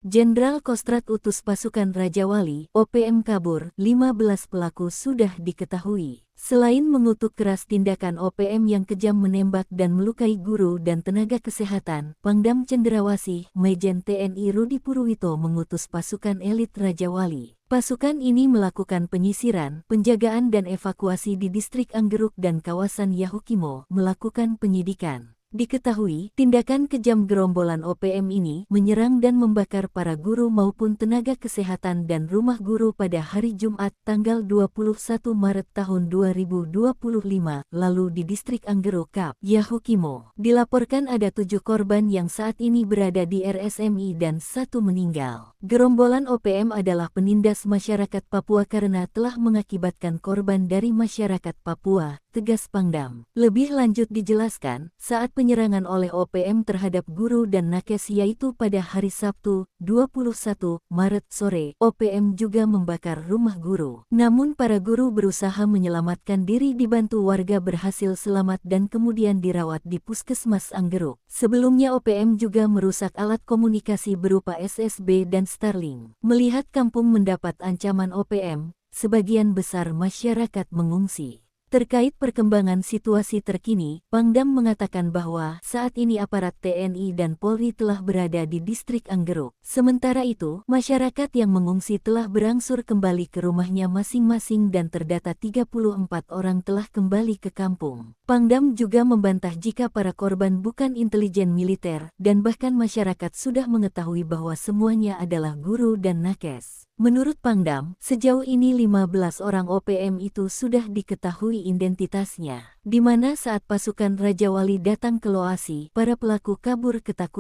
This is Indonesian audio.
Jenderal Kostrad utus pasukan Raja Wali, OPM kabur, 15 pelaku sudah diketahui. Selain mengutuk keras tindakan OPM yang kejam menembak dan melukai guru dan tenaga kesehatan, Pangdam Cendrawasih, Majen TNI Rudi Purwito mengutus pasukan elit Raja Wali. Pasukan ini melakukan penyisiran, penjagaan dan evakuasi di distrik Anggeruk dan kawasan Yahukimo, melakukan penyidikan. Diketahui, tindakan kejam gerombolan OPM ini menyerang dan membakar para guru maupun tenaga kesehatan dan rumah guru pada hari Jumat tanggal 21 Maret tahun 2025 lalu di distrik Anggeruk, Yahukimo. Dilaporkan ada 7 korban yang saat ini berada di RSMI dan 1 meninggal. Gerombolan OPM adalah penindas masyarakat Papua karena telah mengakibatkan korban dari masyarakat Papua, tegas Pangdam. Lebih lanjut dijelaskan, saat penyerangan oleh OPM terhadap guru dan nakes yaitu pada hari Sabtu, 21 Maret sore, OPM juga membakar rumah guru. Namun para guru berusaha menyelamatkan diri dibantu warga berhasil selamat dan kemudian dirawat di Puskesmas Anggeruk. Sebelumnya OPM juga merusak alat komunikasi berupa SSB dan Starlink. Melihat kampung mendapat ancaman OPM, sebagian besar masyarakat mengungsi. Terkait perkembangan situasi terkini, Pangdam mengatakan bahwa saat ini aparat TNI dan Polri telah berada di distrik Anggeruk. Sementara itu, masyarakat yang mengungsi telah berangsur kembali ke rumahnya masing-masing dan terdata 34 orang telah kembali ke kampung. Pangdam juga membantah jika para korban bukan intelijen militer dan bahkan masyarakat sudah mengetahui bahwa semuanya adalah guru dan nakes. Menurut Pangdam, sejauh ini 15 orang OPM itu sudah diketahui identitasnya, di mana saat pasukan Raja Wali datang ke lokasi, para pelaku kabur ketakutan.